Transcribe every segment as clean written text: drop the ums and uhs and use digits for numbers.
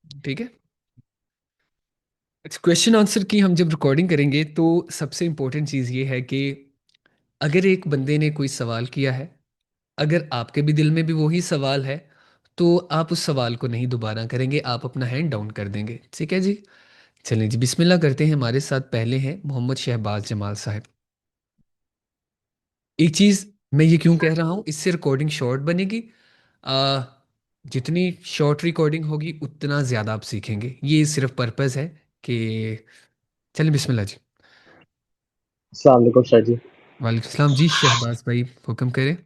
ठीक है। Question answer की हम जब रिकॉर्डिंग करेंगे तो सबसे इम्पोर्टेंट चीज़ ये है कि अगर एक बंदे ने कोई सवाल किया है, अगर आपके भी दिल में भी वही सवाल है, तो आप उस सवाल को नहीं दोबारा करेंगे, आप अपना हैंड डाउन कर देंगे। ठीक है जी। चलें जी, बिस्मिल्लाह करते हैं। हमारे साथ पहले हैं मोहम्मद शहबाज जमाल साहब। एक चीज़ मैं ये क्यों कह रहा हूँ, इससे रिकॉर्डिंग शॉर्ट बनेगी। आ, जितनी शॉर्ट रिकॉर्डिंग होगी उतना ज़्यादा आप सीखेंगे, ये सिर्फ पर्पज़ है कि चलें बिस्मिल्लाह जी। अस्सलाम वालेकुम सर जी। वालेकुम सलाम जी, शहबाज भाई हुक्म करें।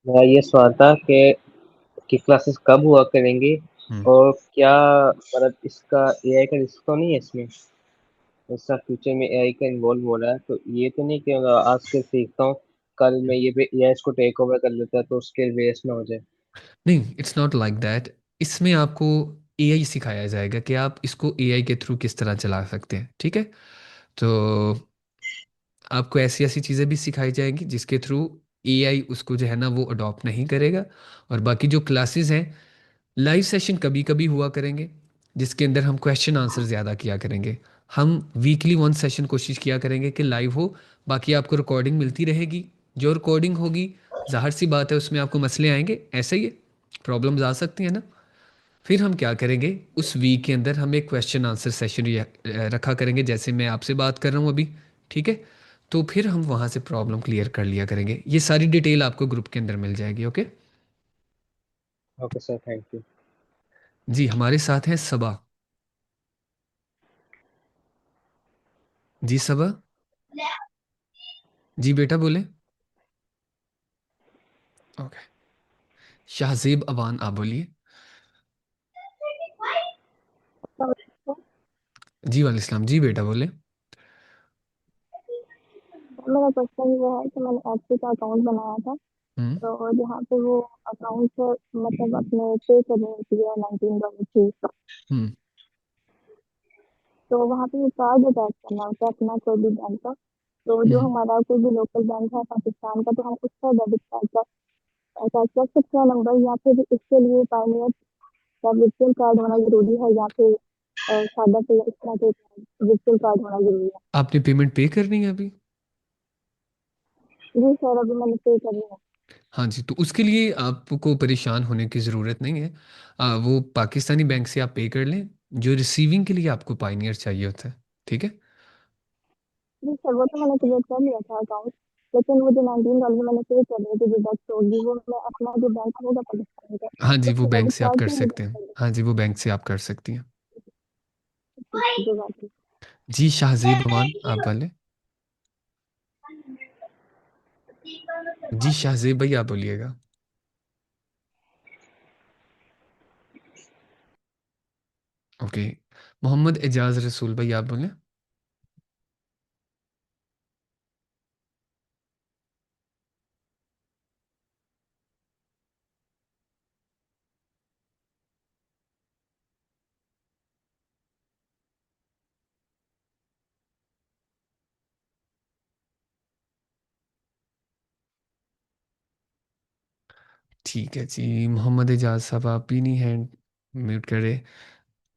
मेरा ये सवाल था कि क्लासेस कब हुआ करेंगी हम्म। और क्या मतलब इसका एआई का रिस्क तो नहीं है इसमें। इसका फ्यूचर में एआई का इन्वॉल्व हो रहा है तो ये तो नहीं कि मतलब आज से सीखता हूँ कल मैं ये भी एआई इसको टेक ओवर कर लेता है तो उसके वेस्ट ना हो जाए। नहीं, इट्स नॉट लाइक दैट। इसमें आपको एआई सिखाया जाएगा कि आप इसको एआई के थ्रू किस तरह चला सकते हैं। ठीक है। तो आपको ऐसी ऐसी चीज़ें भी सिखाई जाएंगी जिसके थ्रू एआई उसको जो है ना वो अडॉप्ट नहीं करेगा। और बाकी जो क्लासेस हैं, लाइव सेशन कभी कभी हुआ करेंगे जिसके अंदर हम क्वेश्चन आंसर ज़्यादा किया करेंगे। हम वीकली वन सेशन कोशिश किया करेंगे कि लाइव हो। बाकी आपको रिकॉर्डिंग मिलती रहेगी। जो रिकॉर्डिंग होगी, जाहिर सी बात है उसमें आपको मसले आएंगे, ऐसे ही प्रॉब्लम्स आ सकती हैं ना। फिर हम क्या करेंगे, उस वीक के अंदर हम एक क्वेश्चन आंसर सेशन रखा करेंगे, जैसे मैं आपसे बात कर रहा हूँ अभी। ठीक है। तो फिर हम वहाँ से प्रॉब्लम क्लियर कर लिया करेंगे। ये सारी डिटेल आपको ग्रुप के अंदर मिल जाएगी। Okay okay sir, thank you. जी। हमारे साथ हैं सबा। जी सबा। जी बेटा बोले। ओके। शाहजेब अवान आप बोलिए। तो जी वालेकुम सलाम। जी बेटा बोले। मेरा क्वेश्चन ये है कि मैंने एफडी का अकाउंट बनाया था। हम्म। तो जहाँ पे वो अकाउंट से मतलब अपने पे करनी होती है 19 डॉलर फीस। हम्म। तो वहाँ पे वो कार्ड अटैच करना होता है अपना कोई भी बैंक का। तो जो हम्म। हमारा कोई भी लोकल बैंक है पाकिस्तान का, तो हम उसका डेबिट कार्ड का अटैच कर सकते हैं नंबर, या फिर इसके लिए पाइनियर का वर्चुअल कार्ड होना जरूरी है, या फिर सादा पे इस तरह के वर्चुअल कार्ड होना जरूरी है। आपने पेमेंट पे करनी है अभी? जी सर, अभी मैंने पे करनी है। हाँ जी, तो उसके लिए आपको परेशान होने की ज़रूरत नहीं है। वो पाकिस्तानी बैंक से आप पे कर लें। जो रिसीविंग के लिए आपको पाइनियर चाहिए होता है। ठीक है। जी सर, वो तो मैंने क्रिएट कर लिया था अकाउंट। लेकिन वो जो 19 डॉलर मैंने पे कर रही थी डिडक्ट होगी, वो मैं अपना जो बैंक होगा पाकिस्तान का, हाँ जी, वो उससे बैंक डेबिट से आप कार्ड कर से सकते डिडक्ट हैं। कर हाँ जी, वो बैंक से आप कर सकती हैं। देती जो बात है। जी शाहजेब अमान आप वाले। जी शाहजेब भाई आप बोलिएगा। ओके। मोहम्मद एजाज रसूल भाई आप बोलें। ठीक है जी, मोहम्मद एजाज साहब आप भी नहीं हैंड म्यूट करें।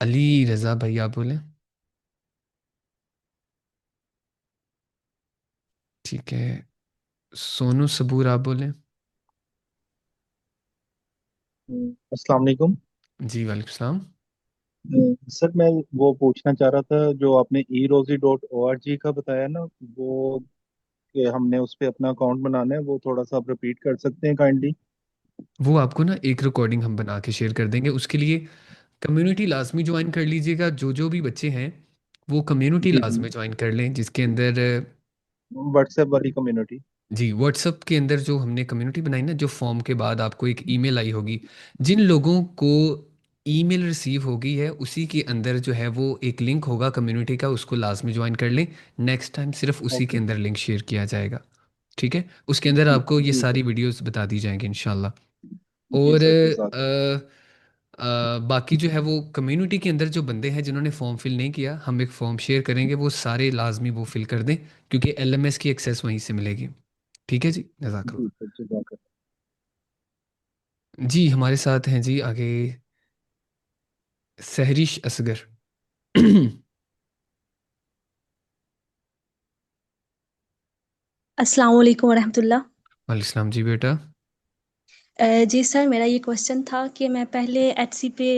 अली रज़ा भाई आप बोलें। ठीक है। सोनू सबूर आप बोलें। अस्सलाम वालेकुम। जी वालेकुम सलाम। सर मैं वो पूछना चाह रहा था जो आपने erosi.org का बताया ना, वो कि हमने उस पे अपना अकाउंट बनाना है, वो थोड़ा सा आप रिपीट कर सकते हैं काइंडली। वो आपको ना एक रिकॉर्डिंग हम बना के शेयर कर देंगे। उसके लिए कम्युनिटी लाजमी ज्वाइन कर लीजिएगा। जो जो भी बच्चे हैं वो कम्युनिटी जी जी। लाजमी ज्वाइन कर लें, जिसके अंदर व्हाट्सएप वाली कम्युनिटी। जी व्हाट्सएप के अंदर जो हमने कम्युनिटी बनाई ना, जो फॉर्म के बाद आपको एक ईमेल आई होगी। जिन लोगों को ईमेल रिसीव होगी है उसी के अंदर जो है वो एक लिंक होगा कम्युनिटी का, उसको लाजमी ज्वाइन कर लें। नेक्स्ट टाइम सिर्फ उसी के ओके। अंदर लिंक शेयर किया जाएगा। ठीक है। उसके अंदर आपको ये ठीक है। सारी वीडियोस बता दी जाएंगी इंशाल्लाह। जी और सर, जज़ाक। बाकी जो है वो कम्युनिटी के अंदर जो बंदे हैं जिन्होंने फॉर्म फिल नहीं किया, हम एक फॉर्म शेयर करेंगे, वो सारे लाजमी वो फिल कर दें, क्योंकि एलएमएस की एक्सेस वहीं से मिलेगी। ठीक है जी, जी जज़ाकल्लाह। सर, जज़ाक। जी हमारे साथ हैं जी आगे सहरिश असगर। अस्सलाम वालेकुम वरहमतुल्लाह। वालेकुम जी बेटा। जी सर, मेरा ये क्वेश्चन था कि मैं पहले एचसी पे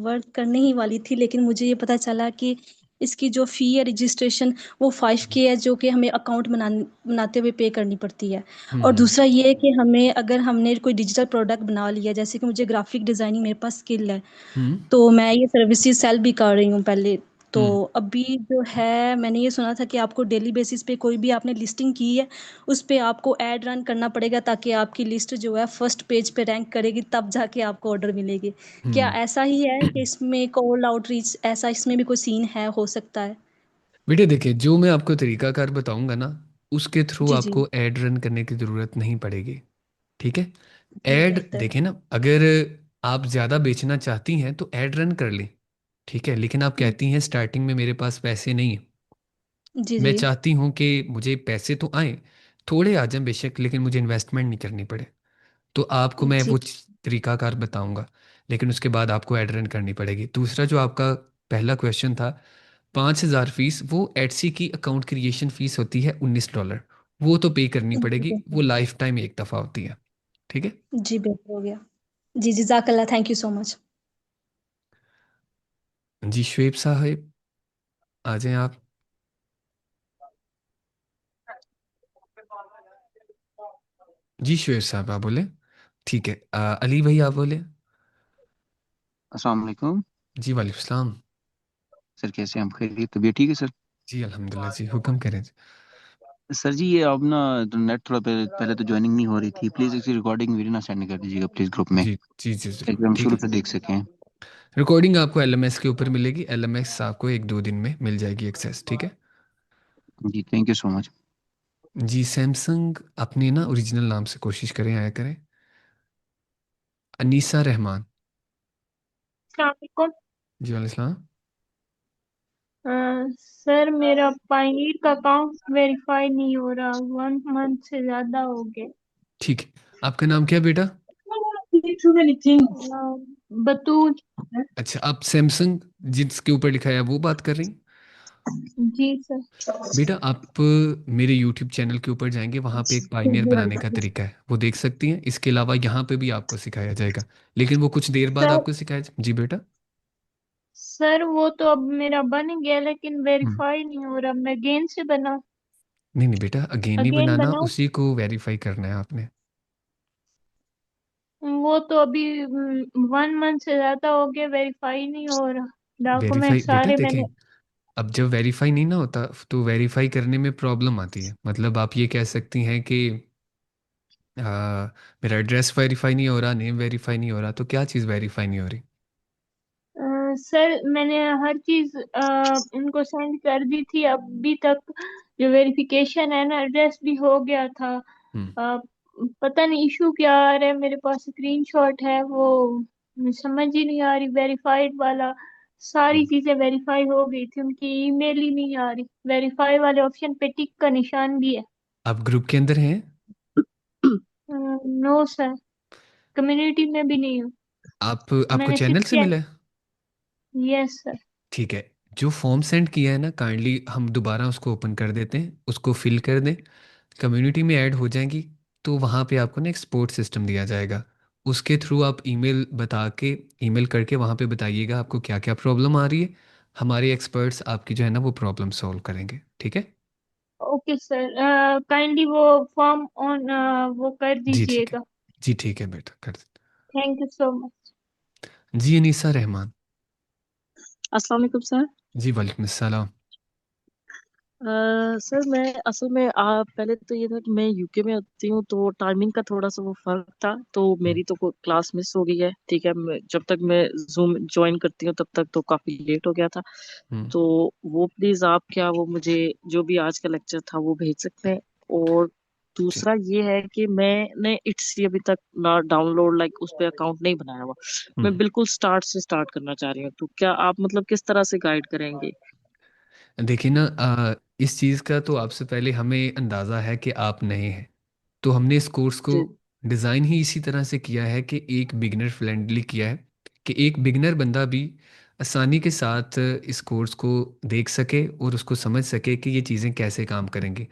वर्क करने ही वाली थी, लेकिन मुझे ये पता चला कि इसकी जो फ़ी है रजिस्ट्रेशन वो 5K है, जो कि हमें अकाउंट बनाते हुए पे करनी पड़ती है। और हम्म। दूसरा ये है कि हमें अगर हमने कोई डिजिटल प्रोडक्ट बना लिया, जैसे कि मुझे ग्राफिक डिज़ाइनिंग मेरे पास स्किल है, हम्म। तो मैं ये सर्विसेज सेल भी कर रही हूँ पहले। तो हम्म। अभी जो है, मैंने ये सुना था कि आपको डेली बेसिस पे कोई भी आपने लिस्टिंग की है, उस पे आपको ऐड रन करना पड़ेगा, ताकि आपकी लिस्ट जो है फर्स्ट पेज पे रैंक करेगी, तब जाके आपको ऑर्डर मिलेगी। क्या हम्म। ऐसा ही है कि इसमें कॉल आउटरीच, ऐसा इसमें भी कोई सीन है, हो सकता है? बेटे देखिए, जो मैं आपको तरीकाकार बताऊंगा ना, उसके थ्रू जी, जी। आपको ऐड रन करने की ज़रूरत नहीं पड़ेगी। ठीक है। जी, ऐड बेहतर। देखिए ना, अगर आप ज़्यादा बेचना चाहती हैं तो ऐड रन कर लें। ठीक है, लेकिन आप कहती हैं स्टार्टिंग में मेरे पास पैसे नहीं हैं। जी, मैं जी। चाहती हूँ कि मुझे पैसे तो आए, थोड़े आ जाएं बेशक, लेकिन मुझे इन्वेस्टमेंट नहीं करनी पड़े। तो आपको मैं जी। वो तरीकाकार बताऊंगा, लेकिन उसके बाद आपको ऐड रन करनी पड़ेगी। दूसरा जो आपका पहला क्वेश्चन था, 5,000 फीस, वो एटसी की अकाउंट क्रिएशन फीस होती है $19। वो तो पे करनी जी, पड़ेगी, बेहतर। वो लाइफ टाइम एक दफ़ा होती है। ठीक है। जी, बेहतर हो गया। जी, जज़ाकल्लाह, थैंक यू सो मच। जी शुएब साहब, आ जाएं आप। जी शुएब साहब आप बोले। ठीक है, अली भाई आप बोले। अस्सलाम वालेकुम। जी वालेकुम सलाम। सर कैसे हैं आप? खैरियत? तबीयत ठीक है सर? जी अल्हम्दुलिल्लाह जी, हुक्म करें जी। सर जी ये अब ना तो नेट थोड़ा पहले पहले तो ज्वाइनिंग नहीं हो रही थी, प्लीज़ इसकी रिकॉर्डिंग वीडियो ना सेंड कर दीजिएगा प्लीज़ ग्रुप में, जी जी जी ताकि ज़रूर, हम ठीक शुरू है। से देख सकें। रिकॉर्डिंग आपको एलएमएस के ऊपर मिलेगी, एलएमएस आपको 1-2 दिन में मिल जाएगी एक्सेस। ठीक है। जी थैंक यू सो मच। जी सैमसंग, अपने ना ओरिजिनल नाम से कोशिश करें, आया करें। अनीसा रहमान। अस्सलाम जी वालेकुम। सर, मेरा पायनीर का अकाउंट वेरीफाई नहीं हो रहा, 1 मंथ से ज्यादा हो गए। ठीक है, आपका नाम क्या है बेटा? बतूल। अच्छा, आप सैमसंग जिसके ऊपर लिखा है वो बात कर रही हैं? जी सर। बेटा आप मेरे यूट्यूब चैनल के ऊपर जाएंगे, वहाँ पे एक पाइनियर बनाने का तरीका है, वो देख सकती हैं। इसके अलावा यहाँ पे भी आपको सिखाया जाएगा, लेकिन वो कुछ देर बाद सर आपको सिखाया जी बेटा। सर वो तो अब मेरा बन गया, लेकिन हम्म। वेरीफाई नहीं हो रहा, मैं अगेन से बना नहीं नहीं बेटा, अगेन नहीं अगेन बनाना, बनाऊं? उसी को वेरीफाई करना है आपने। वो तो अभी 1 मंथ से ज्यादा हो गया, वेरीफाई नहीं हो रहा। डॉक्यूमेंट वेरीफाई बेटा सारे देखें, मैंने। अब जब वेरीफाई नहीं ना होता तो वेरीफाई करने में प्रॉब्लम आती है। मतलब आप ये कह सकती हैं कि मेरा एड्रेस वेरीफाई नहीं हो रहा, नेम वेरीफाई नहीं हो रहा, तो क्या चीज़ वेरीफाई नहीं हो रही? सर मैंने हर चीज उनको सेंड कर दी थी अभी तक। जो वेरिफिकेशन है ना, एड्रेस भी हो गया था। हम्म। अ, पता नहीं इशू क्या आ रहा है, मेरे पास स्क्रीनशॉट है वो, समझ ही नहीं आ रही वेरीफाइड वाला। सारी हम्म। चीजें वेरीफाई हो गई थी, उनकी ईमेल ही नहीं आ रही। वेरीफाई वाले ऑप्शन पे टिक का निशान भी है। आप ग्रुप के अंदर हैं? नो सर, कम्युनिटी में भी नहीं हूँ। आप आपको मैंने चैनल सिर्फ से मिला है? Yes sir. ठीक है, जो फॉर्म सेंड किया है ना, काइंडली हम दोबारा उसको ओपन कर देते हैं, उसको फिल कर दें, कम्युनिटी में ऐड हो जाएंगी। तो वहाँ पे आपको ना एक सपोर्ट सिस्टम दिया जाएगा, उसके थ्रू आप ईमेल बता के, ईमेल करके वहाँ पे बताइएगा आपको क्या क्या प्रॉब्लम आ रही है। हमारे एक्सपर्ट्स आपकी जो है ना वो प्रॉब्लम सॉल्व करेंगे। ठीक है। ओके सर, काइंडली वो फॉर्म ऑन वो कर जी ठीक है। दीजिएगा। जी ठीक है बेटा, कर देते। Thank you so much. जी अनीसा रहमान। अस्सलाम वालेकुम सर। जी वालेकुम अस्सलाम। सर मैं असल में पहले तो ये था कि मैं यूके में होती हूँ, तो टाइमिंग का थोड़ा सा वो फर्क था, तो हम्म। मेरी तो क्लास मिस हो गई है। ठीक है, जब तक मैं जूम ज्वाइन करती हूँ तब तक तो काफी लेट हो गया था। हम्म। तो वो प्लीज आप क्या वो मुझे जो भी आज का लेक्चर था वो भेज सकते हैं? और ठीक। दूसरा ये है कि मैंने इट्स अभी तक ना डाउनलोड लाइक उस पे अकाउंट नहीं बनाया हुआ। मैं हम्म। बिल्कुल स्टार्ट से स्टार्ट करना चाह रही हूँ, तो क्या आप मतलब किस तरह से गाइड करेंगे? देखिए ना, इस चीज़ का तो आपसे पहले हमें अंदाज़ा है कि आप नए हैं, तो हमने इस कोर्स को जी। डिज़ाइन ही इसी तरह से किया है कि एक बिगिनर फ्रेंडली किया है, कि एक बिगिनर बंदा भी आसानी के साथ इस कोर्स को देख सके और उसको समझ सके कि ये चीज़ें कैसे काम करेंगी।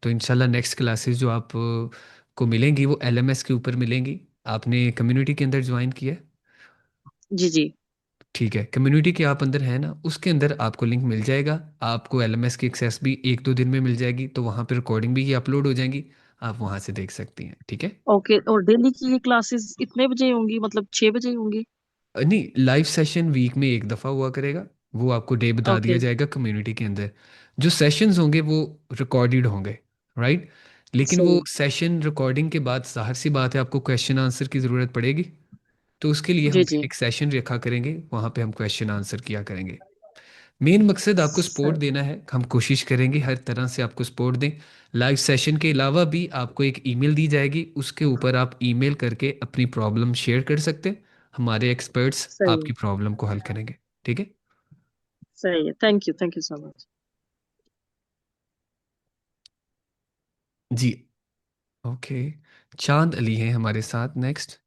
तो इंशाल्लाह नेक्स्ट क्लासेस जो आप को मिलेंगी वो एलएमएस के ऊपर मिलेंगी। आपने कम्युनिटी के अंदर ज्वाइन किया है? जी जी। ठीक है, कम्युनिटी के आप अंदर है ना, उसके अंदर आपको लिंक मिल जाएगा। आपको एलएमएस की एक्सेस भी 1-2 दिन में मिल जाएगी, तो वहाँ पे रिकॉर्डिंग भी ये अपलोड हो जाएंगी, आप वहाँ से देख सकती हैं। ठीक है। ओके, और डेली की ये क्लासेस इतने बजे होंगी, मतलब 6 बजे होंगी? नहीं, लाइव सेशन वीक में एक दफ़ा हुआ करेगा, वो आपको डे बता दिया ओके। जाएगा कम्युनिटी के अंदर। जो सेशंस होंगे वो रिकॉर्डेड होंगे, राइट। लेकिन वो सही। सेशन रिकॉर्डिंग के बाद जाहिर सी बात है आपको क्वेश्चन आंसर की ज़रूरत पड़ेगी, तो उसके लिए जी हम जी। एक सेशन रखा करेंगे, वहाँ पे हम क्वेश्चन आंसर किया करेंगे। मेन मकसद आपको सपोर्ट सही। देना है, हम कोशिश करेंगे हर तरह से आपको सपोर्ट दें। लाइव सेशन के अलावा भी आपको एक ईमेल दी जाएगी, उसके ऊपर आप ईमेल करके अपनी प्रॉब्लम शेयर कर सकते हैं, हमारे एक्सपर्ट्स सही है। आपकी प्रॉब्लम को हल करेंगे। ठीक है। सही है, थैंक यू सो मच। जी। ओके। चांद अली हैं हमारे साथ नेक्स्ट।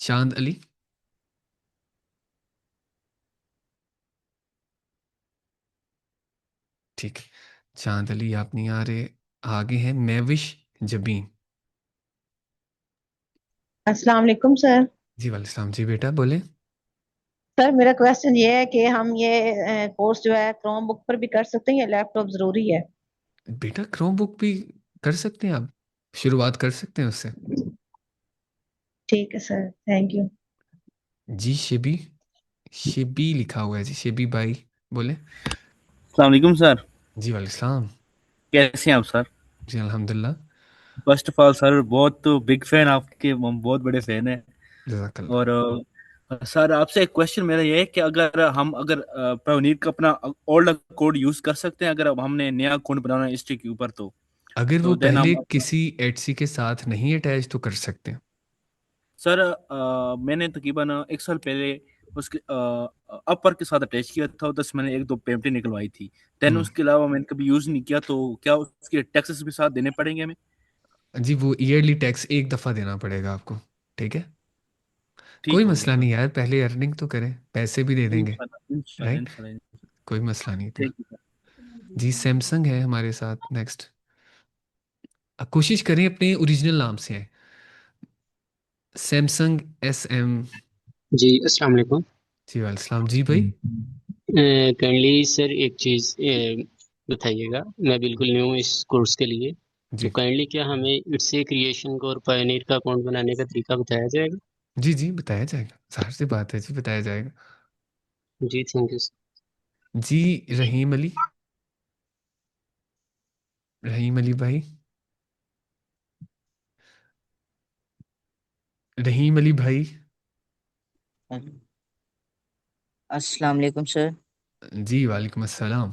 चांद अली। ठीक है, चांद अली आप नहीं आ रहे। आगे हैं मैविश जबीन। अस्सलाम वालेकुम सर। जी वालेकुम सलाम जी, बेटा बोले। सर मेरा क्वेश्चन ये है कि हम ये कोर्स जो है क्रोम बुक पर भी कर सकते हैं या लैपटॉप जरूरी है? बेटा क्रोम बुक भी कर सकते हैं आप, शुरुआत कर सकते हैं उससे। ठीक है सर, थैंक यू। जी शिबी, शिबी लिखा हुआ है जी, शिबी भाई बोले। अस्सलाम वालेकुम सर। जी वालेकुम सलाम। कैसे हैं आप सर? जी अल्हम्दुलिल्लाह। फर्स्ट ऑफ ऑल सर, बहुत बिग फैन आपके, हम बहुत बड़े फैन हैं। जज़ाकल्लाह। और सर आपसे एक क्वेश्चन मेरा ये है कि अगर पवनीर का अपना ओल्ड कोड यूज कर सकते हैं, अगर अब हमने नया कोड बनाना है हिस्ट्री के ऊपर, अगर वो तो देन हम पहले अपना। किसी एटसी के साथ नहीं अटैच तो कर सकते हैं। सर मैंने तकरीबन 1 साल पहले उसके अपर के साथ अटैच किया था, उधर से मैंने 1-2 पेमेंटें निकलवाई थी। देन हम्म। उसके अलावा मैंने कभी यूज नहीं किया, तो क्या उसके टैक्सेस भी साथ देने पड़ेंगे हमें? जी वो ईयरली टैक्स एक दफ़ा देना पड़ेगा आपको। ठीक है। कोई ठीक हो गया मसला सर। नहीं यार, पहले अर्निंग तो करें, पैसे भी दे देंगे। इंशाल्लाह इंशाल्लाह राइट। इंशाल्लाह। कोई मसला नहीं इतना। Thank you sir. जी सैमसंग है हमारे साथ नेक्स्ट। कोशिश करें अपने ओरिजिनल नाम से है, सैमसंग SM। जी अस्सलाम वालेकुम। जी वालेकुम सलाम जी भाई। काइंडली सर एक चीज़ बताइएगा, मैं बिल्कुल न्यू हूँ इस कोर्स के लिए। तो जी काइंडली क्या हमें इट्स क्रिएशन को और पायनियर का अकाउंट बनाने का तरीका बताया जाएगा? जी जी बताया जाएगा, जाहिर सी बात है जी, बताया जाएगा। जी थैंक यू। जी रहीम अली, रहीम अली भाई, रहीम अली भाई। अस्सलाम वालेकुम सर। जी वालेकुम अस्सलाम।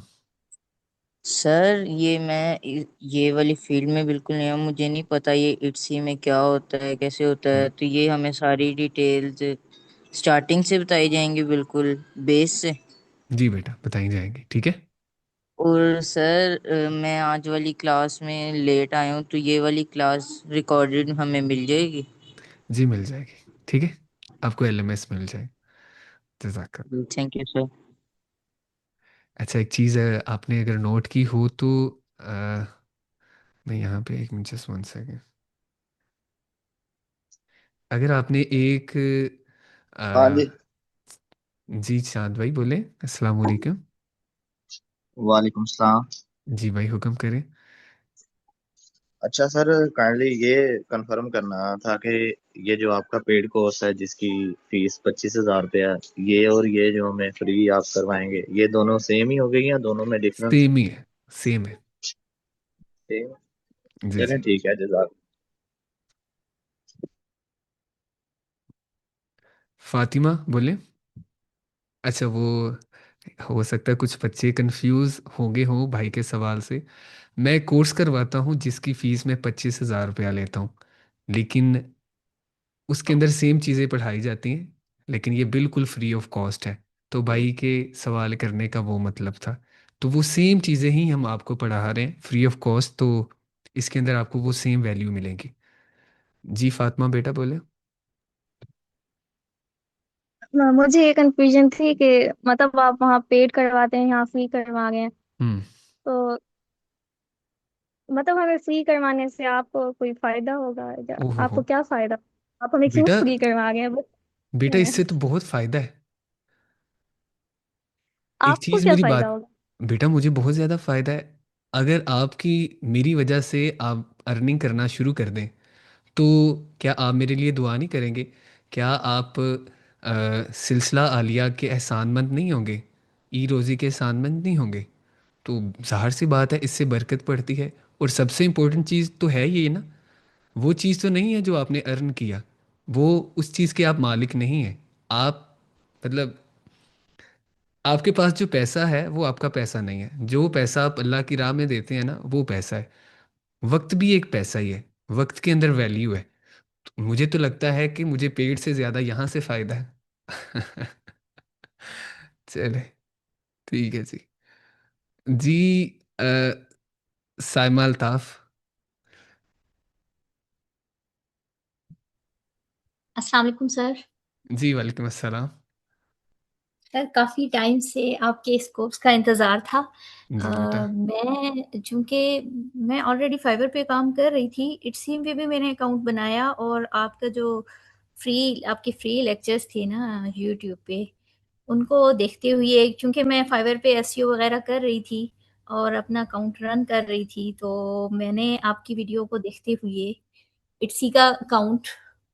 सर ये वाली फील्ड में बिल्कुल नहीं हूँ, मुझे नहीं पता ये इट्सी में क्या होता है कैसे होता है, हम्म, तो ये हमें सारी डिटेल्स स्टार्टिंग से बताई जाएंगी बिल्कुल बेस से। जी बेटा बताई जाएंगी, ठीक है। और सर मैं आज वाली क्लास में लेट आया हूँ, तो ये वाली क्लास रिकॉर्डेड हमें मिल जाएगी? जी मिल जाएगी, ठीक है, आपको एलएमएस मिल जाएगी। जज़ाकल्लाह। Thank you sir. अच्छा एक चीज़ है, आपने अगर नोट की हो तो मैं यहाँ पे एक मिनट, जस्ट 1 सेकेंड। अगर आपने एक हाँ जी। जी चांद भाई बोले, अस्सलाम वालेकुम। वालेकुम सलाम। जी भाई हुक्म करें। अच्छा सर, काइंडली ये कंफर्म करना था कि ये जो आपका पेड कोर्स है जिसकी फीस 25,000 रुपया है, ये और ये जो हमें फ्री आप करवाएंगे, ये दोनों सेम ही हो गई या दोनों में डिफरेंस? सेम ही है, सेम है। सेम। जी चलें जी। ठीक है, जजाक। फातिमा बोले। अच्छा वो हो सकता है कुछ बच्चे कंफ्यूज होंगे हों भाई के सवाल से। मैं कोर्स करवाता हूँ जिसकी फ़ीस मैं 25,000 रुपया लेता हूँ, लेकिन उसके अंदर सेम चीज़ें पढ़ाई जाती हैं, लेकिन ये बिल्कुल फ्री ऑफ कॉस्ट है। तो भाई के सवाल करने का वो मतलब था, तो वो सेम चीज़ें ही हम आपको पढ़ा रहे हैं फ्री ऑफ कॉस्ट, तो इसके अंदर आपको वो सेम वैल्यू मिलेगी। जी फातिमा बेटा बोले। मुझे ये कंफ्यूजन थी कि मतलब आप वहाँ पेड करवाते हैं, यहाँ फ्री करवा गए हैं, हम्म। तो मतलब हमें फ्री करवाने से आपको कोई फायदा होगा या ओहो हो। आपको क्या फायदा? आप हमें क्यों बेटा, फ्री करवा गए हैं बस? बेटा इससे तो बहुत फायदा है। एक आपको चीज क्या मेरी फायदा बात, होगा? बेटा मुझे बहुत ज्यादा फायदा है। अगर आपकी, मेरी वजह से आप अर्निंग करना शुरू कर दें, तो क्या आप मेरे लिए दुआ नहीं करेंगे? क्या आप सिलसिला आलिया के एहसानमंद नहीं होंगे? ई रोज़ी के एहसानमंद नहीं होंगे? तो ज़ाहिर सी बात है, इससे बरकत पड़ती है। और सबसे इम्पोर्टेंट चीज़ तो है ये ना, वो चीज़ तो नहीं है जो आपने अर्न किया, वो उस चीज़ के आप मालिक नहीं हैं। आप, मतलब आपके पास जो पैसा है वो आपका पैसा नहीं है। जो पैसा आप अल्लाह की राह में देते हैं ना, वो पैसा है। वक्त भी एक पैसा ही है, वक्त के अंदर वैल्यू है। तो मुझे तो लगता है कि मुझे पेड़ से ज़्यादा यहाँ से फ़ायदा है। चले, ठीक है जी। जी, साइमा अल्ताफ। अस्सलाम वालेकुम सर। जी वालेकुम अस्सलाम। सर काफ़ी टाइम से आपके इस कोर्स का इंतज़ार था। जी बेटा। मैं चूँकि मैं ऑलरेडी फाइवर पे काम कर रही थी, इटसीम पे भी मैंने अकाउंट बनाया और आपका जो आपके फ्री लेक्चर्स थे ना यूट्यूब पे, उनको देखते हुए चूँकि मैं फाइवर पे एसईओ वगैरह कर रही थी और अपना अकाउंट रन कर रही थी, तो मैंने आपकी वीडियो को देखते हुए इट्सी का अकाउंट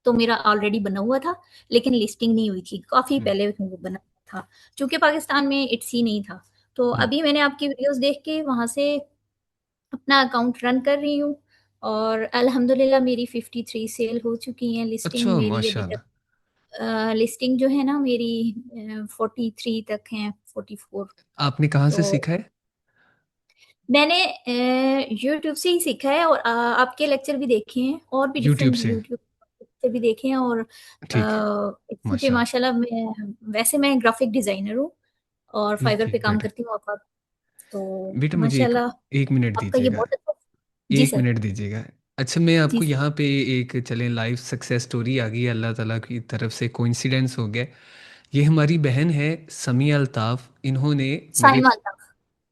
तो मेरा ऑलरेडी बना हुआ था, लेकिन लिस्टिंग नहीं हुई थी। काफ़ी हम्म। पहले वो बना था, चूँकि पाकिस्तान में इट्सी नहीं था। तो हम्म। अभी मैंने आपकी वीडियोज़ देख के वहाँ से अपना अकाउंट रन कर रही हूँ और अल्हम्दुलिल्लाह मेरी 53 सेल हो चुकी हैं। लिस्टिंग अच्छा मेरी अभी तक माशाल्लाह। लिस्टिंग जो है ना मेरी 43 तक हैं, 44। आपने कहाँ से तो सीखा है? मैंने यूट्यूब से ही सीखा है और आपके लेक्चर भी देखे हैं और भी यूट्यूब डिफरेंट से। यूट्यूब से भी देखे हैं और ठीक है। इसी पे माशाल्लाह। माशाल्लाह मैं ग्राफिक डिजाइनर हूँ और फाइवर पे ठीक काम बेटा। करती हूँ आप तो बेटा मुझे एक माशाल्लाह एक मिनट आपका ये दीजिएगा। बहुत अच्छा। जी एक सर। मिनट दीजिएगा। अच्छा, मैं जी आपको सर। यहाँ पे एक चलें लाइव सक्सेस स्टोरी आ गई है, अल्लाह ताला की तरफ से कोइंसिडेंस हो गया। ये हमारी बहन है समिया अल्ताफ़, इन्होंने मेरे, साइमा अल्ताफ।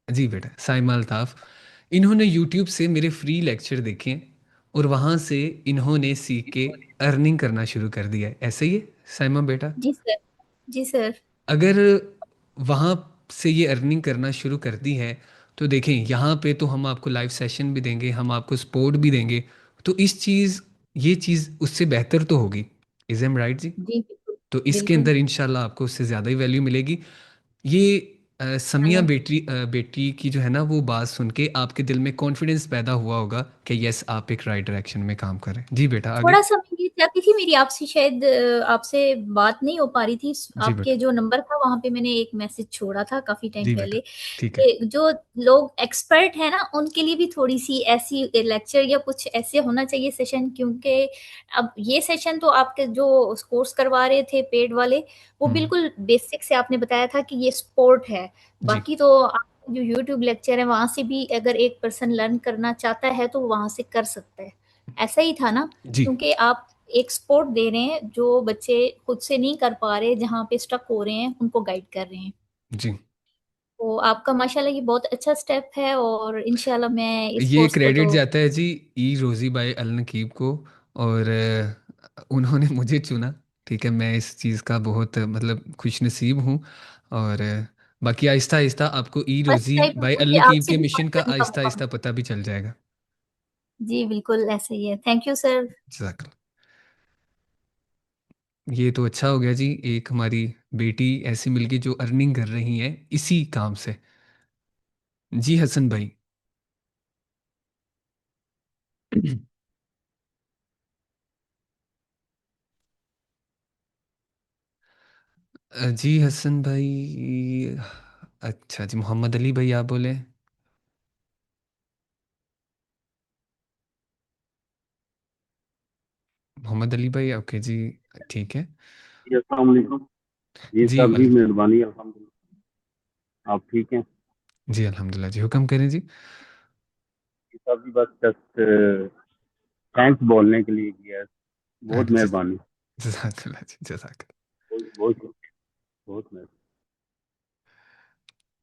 जी बेटा साइमा अल्ताफ़, इन्होंने यूट्यूब से मेरे फ्री लेक्चर देखे और वहाँ से इन्होंने सीख के अर्निंग करना शुरू कर दिया है। ऐसे ही है साइमा बेटा? जी सर। जी सर। अगर वहाँ से ये अर्निंग करना शुरू कर दी है, तो देखें यहाँ पे तो हम आपको लाइव सेशन भी देंगे, हम आपको सपोर्ट भी देंगे। तो ये चीज़ उससे बेहतर तो होगी। इज एम राइट जी? जी बिल्कुल। तो इसके बिल्कुल। अंदर इंशाल्लाह आपको उससे ज़्यादा ही वैल्यू मिलेगी। ये समिया बेटी की जो है ना, वो बात सुन के आपके दिल में कॉन्फिडेंस पैदा हुआ होगा कि यस आप एक राइट डायरेक्शन में काम कर रहे हैं। जी बेटा आगे। थोड़ा-सा मैं ये चाहती थी मेरी आपसे शायद आपसे बात नहीं हो पा रही थी। जी आपके बेटा। जो नंबर था वहाँ पे मैंने एक मैसेज छोड़ा था काफ़ी टाइम जी बेटा। पहले ठीक है। कि जो लोग एक्सपर्ट हैं ना उनके लिए भी थोड़ी-सी ऐसी लेक्चर या कुछ ऐसे होना चाहिए सेशन क्योंकि अब ये सेशन तो आपके जो कोर्स करवा रहे थे पेड वाले, वो हम्म। बिल्कुल बेसिक से आपने बताया था कि ये स्पोर्ट है। जी। बाकी तो आप जो यूट्यूब लेक्चर है वहाँ से भी अगर एक पर्सन लर्न करना चाहता है तो वहाँ से कर सकता है। ऐसा ही था ना? जी। क्योंकि आप एक सपोर्ट दे रहे हैं जो बच्चे खुद से नहीं कर पा रहे, जहाँ पे स्टक हो रहे हैं, उनको गाइड कर रहे हैं। जी। तो आपका माशाल्लाह ये बहुत अच्छा स्टेप है और इंशाल्लाह मैं इस ये कोर्स को क्रेडिट तो जाता है जी ई रोज़ी बाय अल नकीब को। और उन्होंने मुझे चुना। ठीक है, मैं इस चीज़ का बहुत मतलब खुश नसीब हूँ। और बाकी आहिस्ता आहिस्ता आपको ई फर्स्ट रोज़ी टाइम बाय अल मुझे नकीब आपसे के भी बात मिशन का करने का आहिस्ता मौका आहिस्ता मिला। पता भी चल जाएगा। जी, बिल्कुल ऐसे ही है। Thank you sir. जज़ाकल्लाह। ये तो अच्छा हो गया जी, एक हमारी बेटी ऐसी मिल गई जो अर्निंग कर रही है इसी काम से। जी हसन भाई। जी हसन भाई। अच्छा जी, मोहम्मद अली भाई आप बोले। मोहम्मद अली भाई ओके जी। ठीक है। जी अस्सलाम वालेकुम। जी जी साहब जी वाले। मेहरबानी अल्हम्दुलिल्लाह। आप ठीक हैं? जी अल्हम्दुलिल्लाह जी, हुक्म करें जी। जी साहब जी बस जस्ट थैंक्स बोलने के लिए किया है। बहुत मेहरबानी। जज़ाकल्लाह जी, जज़ाकल्लाह। बहुत बहुत बहुत मेहरबानी।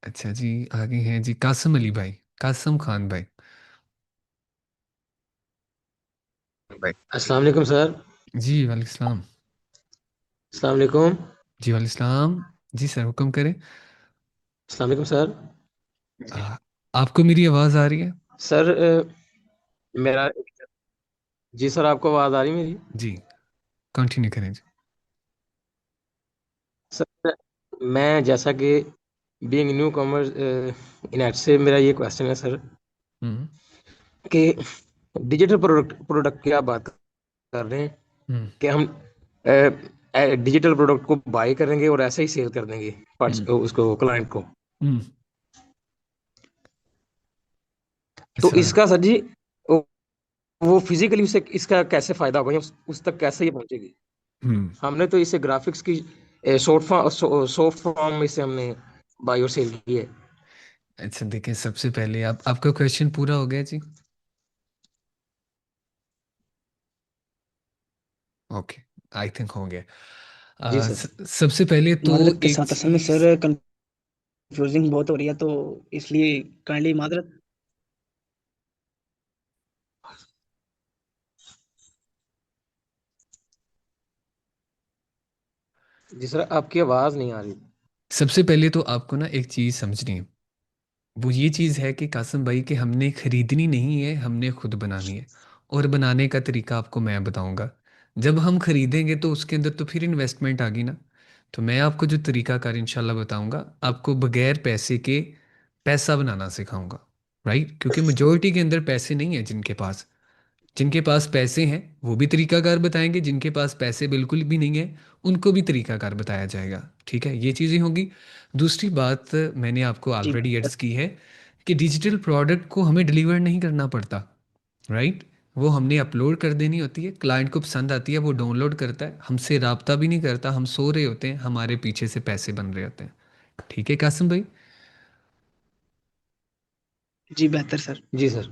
अच्छा जी, आगे हैं जी कासिम अली भाई, कासिम खान भाई। अस्सलाम वालेकुम सर। जी वालेकुम सलाम। अस्सलाम वालेकुम। जी वालेकुम सलाम। जी सर, हुक्म करें। अस्सलाम वालेकुम सर। आपको मेरी आवाज़ आ रही है? सर मेरा जी सर, आपको आवाज़ आ रही मेरी? जी, कंटिन्यू करें जी। सर मैं जैसा कि being new Qamar in aid से मेरा ये क्वेश्चन है सर हम्म कि डिजिटल प्रोडक्ट प्रोडक्ट की आप बात कर रहे हैं हम्म कि हम डिजिटल प्रोडक्ट को बाय करेंगे और ऐसे ही सेल कर देंगे उसको क्लाइंट को। हम्म। तो अच्छा। इसका सर जी वो फिजिकली उसे इसका कैसे फायदा होगा या उस तक कैसे ये पहुंचेगी? हम्म हमने तो इसे ग्राफिक्स की सॉफ्ट फॉर्म में से हमने बाय और सेल की है। अच्छा देखिए, सबसे पहले आपका क्वेश्चन पूरा हो गया जी? ओके, आई थिंक हो गया। जी सर। सबसे पहले तो माजरत के एक साथ असल में चीज। सर कंफ्यूजिंग बहुत हो रही है, तो इसलिए काइंडली माजरत। जी सर, आपकी आवाज नहीं आ रही। सबसे पहले तो आपको ना एक चीज समझनी है। वो ये चीज़ है कि कासिम भाई कि हमने खरीदनी नहीं है, हमने खुद बनानी है। और बनाने का तरीका आपको मैं बताऊंगा। जब हम खरीदेंगे तो उसके अंदर तो फिर इन्वेस्टमेंट आ गई ना। तो मैं आपको जो तरीकाकार इंशाल्लाह बताऊंगा, आपको बगैर पैसे के पैसा बनाना सिखाऊंगा। राइट, क्योंकि मेजोरिटी के अंदर पैसे नहीं है जिनके पास। जिनके पास पैसे हैं वो भी तरीकाकार बताएंगे, जिनके पास पैसे बिल्कुल भी नहीं है उनको भी तरीकाकार बताया जाएगा। ठीक है, ये चीज़ें होंगी। दूसरी बात मैंने आपको जी ऑलरेडी अर्ज की है कि डिजिटल प्रोडक्ट को हमें डिलीवर नहीं करना पड़ता। राइट, वो हमने अपलोड कर देनी होती है, क्लाइंट को पसंद आती है, वो डाउनलोड करता है, हमसे राब्ता भी नहीं करता, हम सो रहे होते हैं, हमारे पीछे से पैसे बन रहे होते हैं। ठीक है कासिम भाई? जी बेहतर सर। जी सर।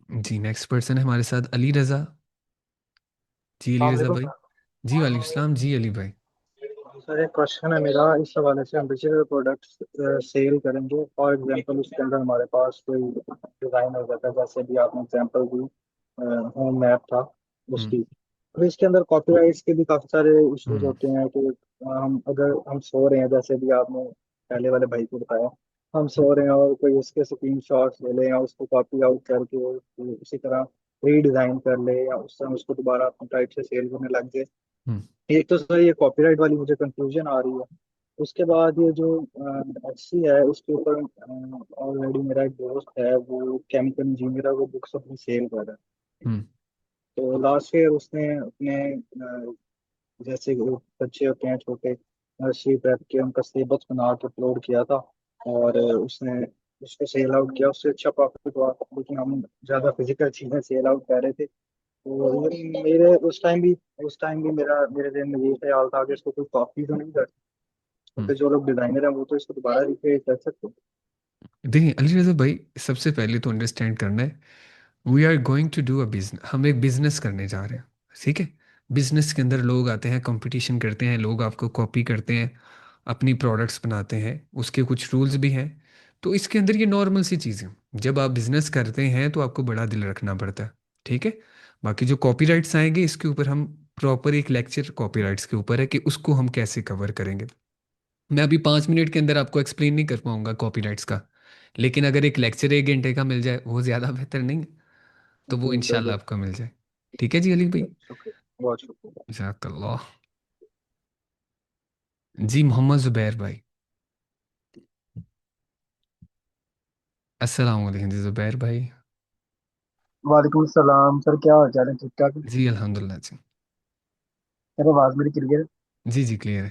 जी, नेक्स्ट पर्सन है हमारे साथ अली रज़ा। जी अली रज़ा वालेकुम भाई। जी वालेकुम सलाम जी अली भाई। सर, एक क्वेश्चन है मेरा इस हवाले से। हम डिजिटल प्रोडक्ट्स सेल करेंगे, फॉर एग्जांपल उसके अंदर हमारे पास कोई डिज़ाइन हो जाता है, जैसे भी आपने एग्जांपल दी, होम मैप था हम्म उसकी। तो इसके अंदर कॉपीराइट्स के भी काफ़ी सारे इश्यूज हम्म होते हैं कि हम अगर हम सो रहे हैं, जैसे भी आपने पहले वाले भाई को बताया, हम सो रहे हैं और कोई उसके स्क्रीन शॉट्स ले ले या उसको कॉपी आउट करके उसी तरह रीडिज़ाइन कर ले या उसको दोबारा अपनी टाइप से सेल करने लग जाए। हम्म एक तो सर ये कॉपीराइट वाली मुझे कंफ्यूजन आ रही है। उसके बाद ये जो एचसी है उसके ऊपर ऑलरेडी मेरा एक दोस्त है, वो केमिकल इंजीनियर है, वो बुक्स अपनी सेल कर रहा है। हम्म तो लास्ट ईयर उसने अपने जैसे वो बच्चे होते हैं छोटे, नर्सरी प्रेप के, उनका सिलेबस बना के अपलोड किया था और उसने उसको सेल आउट किया, उससे अच्छा प्रॉफिट हुआ। लेकिन हम ज़्यादा फिजिकल चीज़ें सेल आउट कर रहे थे, तो ये मेरे उस टाइम भी मेरे दिल में ये ख्याल था कि इसको कोई कॉपी तो नहीं कर, तो हम्म। फिर जो लोग डिजाइनर हैं वो तो इसको दोबारा रिक्रिएट कर सकते हैं। देखिए अली रज़ा भाई, सबसे पहले तो अंडरस्टैंड करना है, we are going to do a business, हम एक बिजनेस करने जा रहे हैं। ठीक है, बिजनेस के अंदर लोग आते हैं, कंपटीशन करते हैं, लोग आपको कॉपी करते हैं, अपनी प्रोडक्ट्स बनाते हैं, उसके कुछ रूल्स भी हैं। तो इसके अंदर ये नॉर्मल सी चीज़ें, जब आप बिजनेस करते हैं तो आपको बड़ा दिल रखना पड़ता है। ठीक है, बाकी जो कॉपीराइट्स आएंगे इसके ऊपर हम प्रॉपर एक लेक्चर कॉपीराइट्स के ऊपर है कि उसको हम कैसे कवर करेंगे। मैं अभी 5 मिनट के अंदर आपको एक्सप्लेन नहीं कर पाऊंगा कॉपीराइट्स का। लेकिन अगर एक लेक्चर 1 घंटे का मिल जाए वो ज़्यादा बेहतर नहीं है? तो वो जी इंशाल्लाह जरूर। आपको मिल जाए। ठीक है जी अली भाई। शुक्रिया, बहुत शुक्रिया। जज़ाकल्लाह। जी मोहम्मद ज़ुबैर भाई। अस्सलाम वालेकुम जी ज़ुबैर भाई। वालेकुम सलाम सर, क्या हाल चाल है? ठीक ठाक है? जी अल्हम्दुलिल्लाह जी। सर आवाज मेरी क्लियर है? जी जी क्लियर है।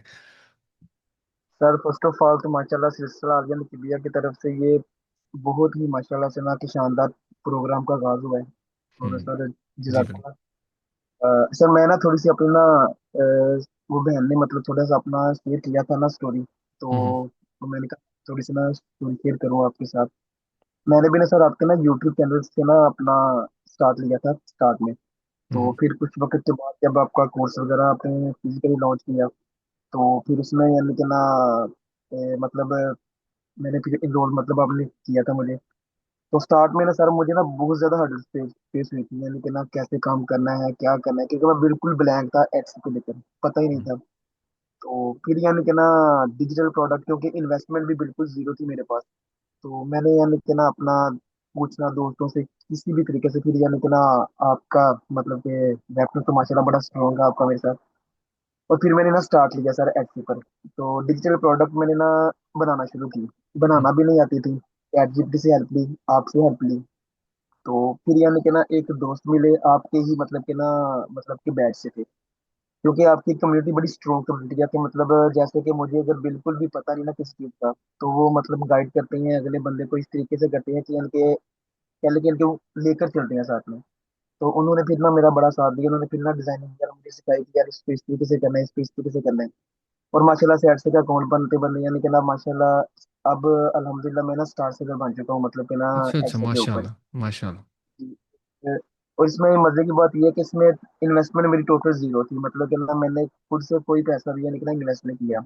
सर फर्स्ट ऑफ ऑल तो माशाल्लाह सिलसिला अरजन किबिया की तरफ से ये बहुत ही माशाल्लाह से ना कि शानदार प्रोग्राम का आगाज हुआ है। और सर जी भाई। जज़ाकल्लाह। सर मैं ना थोड़ी सी अपनी ना वो बहन ने मतलब थोड़ा सा अपना शेयर किया था ना स्टोरी, हम्म तो मैंने कहा थोड़ी सी ना स्टोरी शेयर करूँ आपके साथ। मैंने भी ना सर आपके ना यूट्यूब चैनल से ना अपना स्टार्ट लिया था स्टार्ट में। तो हम्म। फिर कुछ वक्त के बाद जब आपका कोर्स वगैरह आपने फिजिकली लॉन्च किया, तो फिर उसमें यानी कि ना मतलब मैंने फिर इनरोल मतलब आपने किया था मुझे। तो स्टार्ट में ना सर मुझे ना बहुत ज्यादा हर्डल्स फेस फेस हुई थी, यानी कि ना कैसे काम करना है क्या करना है, क्योंकि मैं बिल्कुल ब्लैंक था एक्स को लेकर, पता ही नहीं था। तो फिर यानी कि ना डिजिटल प्रोडक्ट, क्योंकि इन्वेस्टमेंट भी बिल्कुल जीरो थी मेरे पास, तो मैंने यानी कि ना अपना पूछना दोस्तों से किसी भी तरीके से, फिर यानी कि ना आपका मतलब कि रेफरेंस तो माशाल्लाह बड़ा स्ट्रॉन्ग है आपका मेरे साथ। और फिर मैंने ना स्टार्ट लिया सर एक्सी पर। तो डिजिटल प्रोडक्ट मैंने ना बनाना शुरू की। बनाना भी नहीं आती थी, चैट जीपीटी से हेल्प ली, आपसे हेल्प ली। तो फिर यानी कि ना एक दोस्त मिले आपके ही मतलब कि ना मतलब के बैच से थे, क्योंकि आपकी कम्युनिटी बड़ी स्ट्रॉन्ग कम्युनिटी है, कि मतलब जैसे कि मुझे अगर बिल्कुल भी पता नहीं ना किसी चीज़ का, तो वो मतलब गाइड करते हैं अगले बंदे को, इस तरीके से करते हैं कि इनके कह लेके इनके लेकर चलते हैं साथ में। तो उन्होंने फिर ना मेरा बड़ा साथ दिया, उन्होंने फिर ना डिजाइनिंग वगैरह मुझे सिखाई कि यार इसको इस तरीके से करना है, इसको इस तरीके से करना है। और माशाल्लाह से ऐड से का अकाउंट बनते बनते यानी कि ना माशाल्लाह अब अल्हम्दुलिल्लाह मैं ना स्टार सेलर बन चुका हूँ, मतलब कि ना अच्छा अच्छा, एक्सेल के ऊपर। माशाल्लाह माशाल्लाह। और इसमें मजे की बात यह है कि इसमें इन्वेस्टमेंट मेरी टोटल जीरो थी, मतलब कि ना मैंने खुद से कोई पैसा भी यानी कि ना इन्वेस्ट नहीं किया।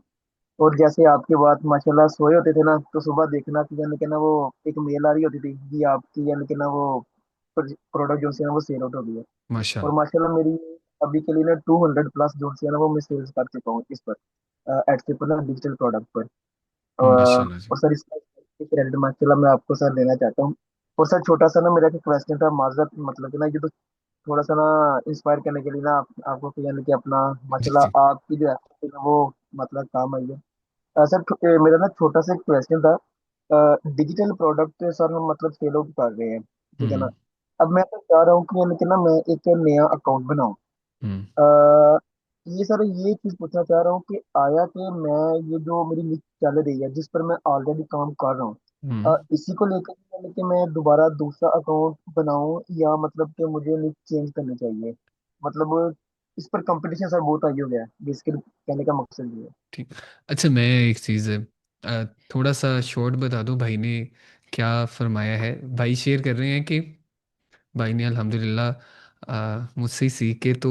और जैसे आपके बात माशाल्लाह सोए होते थे ना, तो सुबह देखना कि यानी कि ना वो एक मेल आ रही होती थी कि आपकी यानी कि ना वो प्रोडक्ट जो है ना वो सेल आउट हो गई है। और माशाल्लाह माशाल्लाह मेरी अभी के लिए ना 200 प्लस जो है ना वो मैं सेल्स कर चुका हूँ इस पर, एड्स पर ना डिजिटल प्रोडक्ट पर। माशाल्लाह जी। और सर इसका क्रेडिट माशाल्लाह मैं आपको सर देना चाहता हूँ। और सर छोटा सा ना मेरा एक क्वेश्चन था माजरत, मतलब कि ना ये तो थोड़ा सा ना इंस्पायर करने के लिए ना आपको यानी कि अपना जी जी। माशाल्लाह आपकी जो है ना वो मतलब काम आई है। सर मेरा ना छोटा सा एक क्वेश्चन था। डिजिटल प्रोडक्ट सर हम मतलब सेल आउट कर रहे हैं, ठीक है ना। हम्म अब मैं तो चाह रहा हूँ कि यानी कि ना मैं एक नया अकाउंट बनाऊं। हम्म अ, ये सर ये चीज पूछना चाह रहा हूँ कि आया कि मैं ये जो मेरी लिस्ट चल रही है जिस पर मैं ऑलरेडी काम कर रहा हूँ, हम्म। इसी को लेकर यानी कि मैं दोबारा दूसरा अकाउंट बनाऊं, या मतलब कि मुझे लिस्ट चेंज करनी चाहिए, मतलब इस पर कंपटीशन सर बहुत हाई हो गया है, बेसिकली कहने का मकसद ये है। ठीक। अच्छा, मैं एक चीज़ थोड़ा सा शॉर्ट बता दूं भाई ने क्या फरमाया है। भाई शेयर कर रहे हैं कि भाई ने अल्हम्दुलिल्लाह मुझसे ही सीख के, तो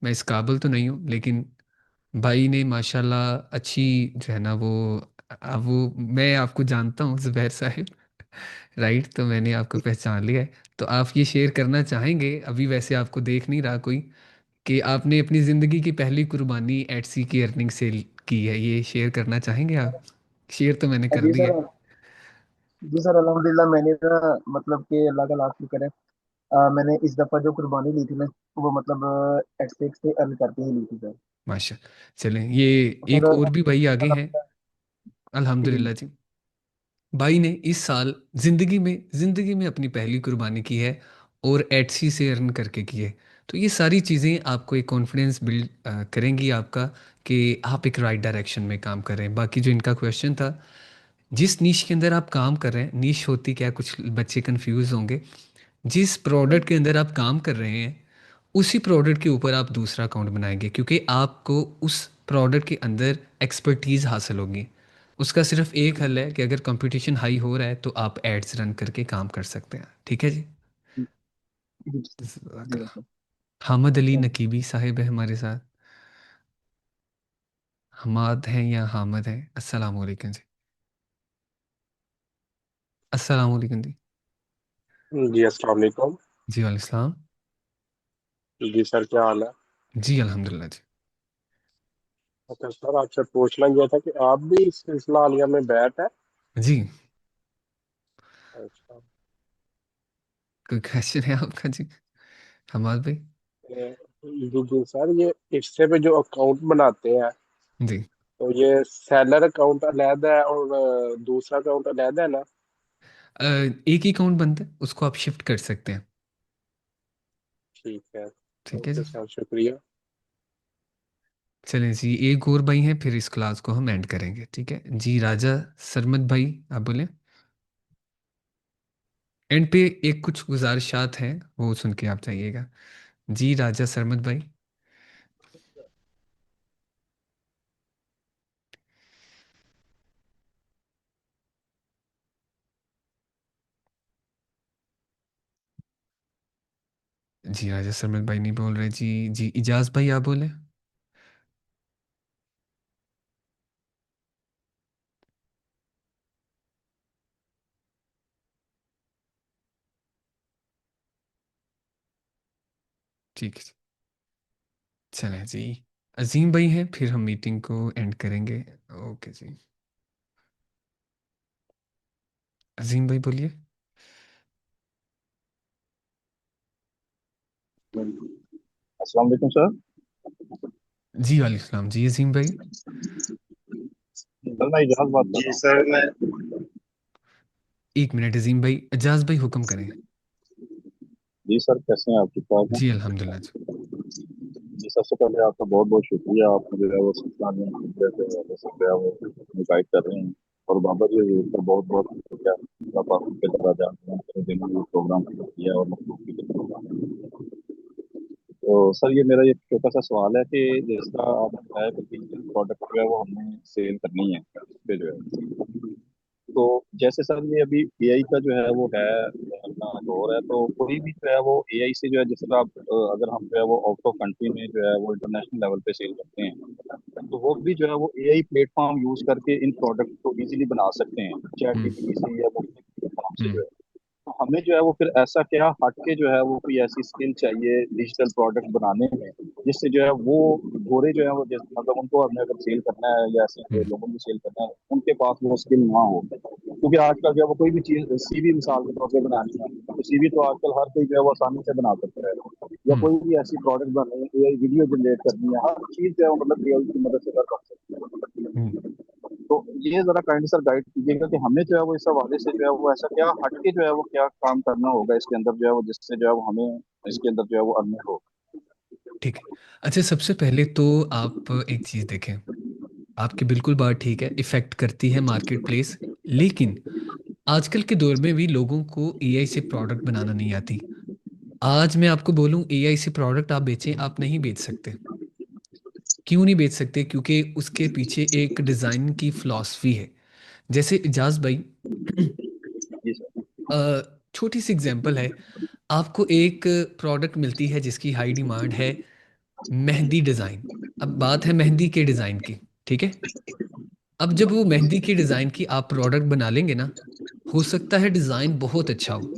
मैं इस काबिल तो नहीं हूँ, लेकिन भाई ने माशाल्लाह अच्छी जो है ना वो मैं आपको जानता हूँ ज़ुबैर साहिब। राइट, तो मैंने आपको पहचान लिया है। तो आप ये शेयर करना चाहेंगे, अभी वैसे आपको देख नहीं रहा कोई, कि आपने अपनी ज़िंदगी की पहली कुर्बानी एटसी की अर्निंग से की है, ये शेयर करना चाहेंगे आप? शेयर तो मैंने कर जी दिया सर। है। जी सर अल्हम्दुलिल्लाह मैंने ना मतलब कि अल्लाह का लाख शुक्र है, मैंने इस दफा जो कुर्बानी ली थी ना वो मतलब एक्सपेक्ट से अर्न करके ही ली थी सर। माशा। चलें, ये तो एक सर और भी भाई आगे हैं। अल्हम्दुलिल्लाह। जी अल्हम्दुलिल्लाह जी। भाई ने इस साल ज़िंदगी में अपनी पहली कुर्बानी की है, और एटसी से अर्न करके की है। तो ये सारी चीज़ें आपको एक कॉन्फिडेंस बिल्ड करेंगी आपका, कि आप एक राइट डायरेक्शन में काम कर रहे हैं। बाकी जो इनका क्वेश्चन था, जिस नीश के अंदर आप काम कर रहे हैं, नीश होती क्या, कुछ बच्चे कंफ्यूज होंगे। जिस प्रोडक्ट के अंदर आप काम कर रहे हैं, उसी प्रोडक्ट के ऊपर आप दूसरा अकाउंट बनाएंगे, क्योंकि आपको उस प्रोडक्ट के अंदर एक्सपर्टीज हासिल होगी। उसका सिर्फ एक हल है कि अगर कंपटीशन हाई हो रहा है तो आप एड्स रन करके काम कर सकते हैं। ठीक है जी। जी जी जज़ाकल्लाह। सर। हामिद अली नकीबी साहिब है हमारे साथ। हमाद हैं या हामिद हैं? अस्सलाम वालेकुम जी। अस्सलाम वालेकुम जी। जी अस्सलाम वालेकुम। जी वालेकुम सलाम। जी सर क्या हाल है? जी अल्हम्दुलिल्लाह जी। अच्छा सर आपसे पूछना यह था कि आप भी इस सिलसिला आलिया में बैठ है? जी, अच्छा। कोई क्वेश्चन है आपका जी हमाद भाई? जी जी सर ये इससे पे जो अकाउंट बनाते हैं जी। तो ये सेलर अकाउंट अलग है और दूसरा अकाउंट अलग है ना? एक ही अकाउंट बनता है, उसको आप शिफ्ट कर सकते हैं। ठीक है। ठीक है ओके जी। सर शुक्रिया। चलें जी, एक और भाई हैं, फिर इस क्लास को हम एंड करेंगे। ठीक है जी। राजा सरमद भाई, आप बोले। एंड पे एक कुछ गुजारिशात हैं, वो सुन के आप जाइएगा। जी राजा सरमद भाई। जी राजा सरमित भाई नहीं बोल रहे जी। जी इजाज भाई आप बोले। ठीक है। चलें जी। अजीम भाई हैं, फिर हम मीटिंग को एंड करेंगे। ओके जी। अजीम भाई बोलिए। अस्सलाम वालेकुम सर। जी वालेकुम सलाम जी अजीम भाई। सर मैं इजाज बात कर रहा हूँ। जी सर मैं। एक मिनट अजीम भाई, एजाज भाई हुक्म करें। जी सर कैसे हैं आप, ठीक ठाक हैं? जी अल्हम्दुलिल्लाह जी। जी सबसे पहले आपका बहुत बहुत शुक्रिया, आप जो है वो सिलसिला में जो है वो गाइड कर रहे हैं। और बाबा जी का बहुत बहुत शुक्रिया, आप आपके तरह जानते हैं पूरे दिन में प्रोग्राम किया और मखलूक की प्रोग्राम। तो सर ये मेरा एक छोटा सा सवाल है कि जैसा आपने बताया कि डिजिटल प्रोडक्ट जो है वो हमने सेल करनी है इस पे जो है, तो जैसे सर ये अभी एआई का जो है वो है अपना दौर है, तो कोई भी जो है वो एआई से जो है जैसे आप अगर हम जो है वो आउट ऑफ कंट्री में जो है वो इंटरनेशनल लेवल पे सेल करते हैं, तो वो भी जो है वो एआई प्लेटफॉर्म यूज करके इन प्रोडक्ट को इजीली बना सकते हैं चैट जीपीटी से या मुख्तलिफ प्लेटफॉर्म से जो है। तो हमें जो है वो फिर ऐसा क्या हट के जो है वो कोई ऐसी स्किल चाहिए डिजिटल प्रोडक्ट बनाने में जिससे जो है वो गोरे जो है वो मतलब उनको हमें अगर सेल करना है या ऐसे लोगों को सेल करना है उनके पास वो स्किल ना हो, क्योंकि आजकल जो है वो कोई भी चीज सीवी मिसाल के तौर पर बनानी है तो सीवी तो आजकल हर कोई जो है वो आसानी से बना सकता है, या कोई भी ऐसी प्रोडक्ट बनानी है या वीडियो जनरेट करनी है, हर चीज जो है वो मतलब एआई की मदद से कर सकते हैं। तो ये जरा काइंडली सर गाइड कीजिएगा कि हमें जो है वो इस हवाले से जो है वो ऐसा क्या हटके जो है वो क्या काम करना होगा इसके अंदर जो है वो जिससे जो है वो हमें इसके अंदर जो है वो अर्निंग हो। ठीक है। अच्छा सबसे पहले तो आप एक चीज़ देखें, आपकी बिल्कुल बात ठीक है, इफ़ेक्ट करती है मार्केट प्लेस। लेकिन आजकल के दौर में भी लोगों को एआई से प्रोडक्ट बनाना नहीं आती। आज मैं आपको बोलूं एआई से प्रोडक्ट आप बेचें, आप नहीं बेच सकते। क्यों नहीं बेच सकते? क्योंकि उसके पीछे एक डिज़ाइन की फ़िलॉसफी है। जैसे इजाज़ भाई छोटी सी एग्जांपल है, आपको एक प्रोडक्ट मिलती है जिसकी हाई डिमांड है, मेहंदी डिज़ाइन। अब बात है मेहंदी के डिज़ाइन की, ठीक है। अब जब वो मेहंदी के डिज़ाइन की आप प्रोडक्ट बना लेंगे ना, हो सकता है डिज़ाइन बहुत अच्छा हो।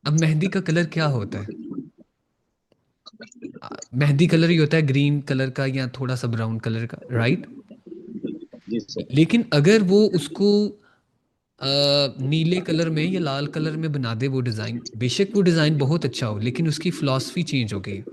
अब मेहंदी का कलर क्या होता है? मेहंदी कलर ही होता है ग्रीन कलर का या थोड़ा सा ब्राउन कलर का, राइट। लेकिन अगर वो उसको नीले कलर में या लाल कलर में बना दे वो डिज़ाइन, बेशक वो डिज़ाइन बहुत अच्छा हो लेकिन उसकी फ़िलॉसफी चेंज हो गई है,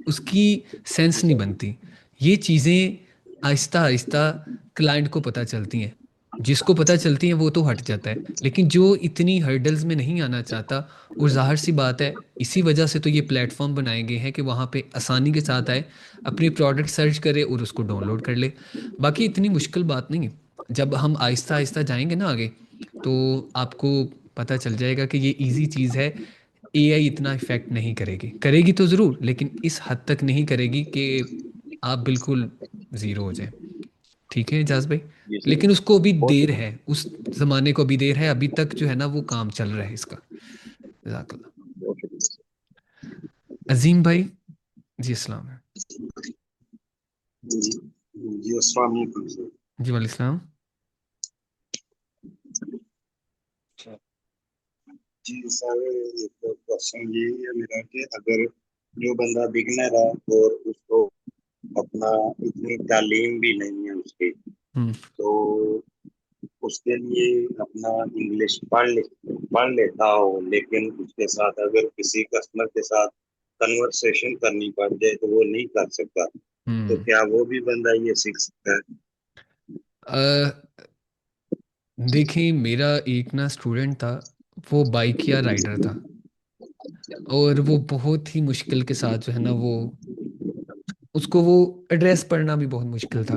उसकी सेंस नहीं बनती। ये चीज़ें आहिस्ता आहिस्ता क्लाइंट को पता चलती हैं। जिसको पता चलती हैं वो तो हट जाता है, लेकिन जो इतनी हर्डल्स में नहीं आना चाहता, और जाहिर सी बात है इसी वजह से तो ये प्लेटफॉर्म बनाए गए हैं कि वहाँ पे आसानी के साथ आए, अपनी प्रोडक्ट सर्च करे और उसको डाउनलोड कर ले। बाकी इतनी मुश्किल बात नहीं है। जब हम आहिस्ता आहिस्ता जाएंगे ना आगे, तो आपको पता चल जाएगा कि ये इजी चीज़ है। एआई इतना इफेक्ट नहीं करेगी, करेगी तो ज़रूर लेकिन इस हद तक नहीं करेगी कि आप बिल्कुल ज़ीरो हो जाए। ठीक है एजाज भाई, लेकिन उसको अभी देर है, उस ज़माने को अभी देर है, अभी तक जो है ना वो काम चल रहा है इसका। जज़ाकल्लाह। अजीम भाई जी अस्सलाम है। जी अस्सलाम वालेकुम सर। जी वालेकुम सलाम। जी सर एक क्वेश्चन ये है मेरा कि अगर जो बंदा बिगनर है और उसको अपना इतनी तालीम भी नहीं है उसकी, तो उसके लिए अपना इंग्लिश पढ़ लेता हो, लेकिन उसके साथ अगर किसी कस्टमर के साथ कन्वर्सेशन करनी पड़ जाए तो वो नहीं कर सकता, तो क्या वो भी बंदा ये सीख सकता है? देखिए मेरा एक ना स्टूडेंट था, वो बाइक या राइडर था, और वो बहुत ही मुश्किल के साथ जो है ना वो उसको वो एड्रेस पढ़ना भी बहुत मुश्किल था।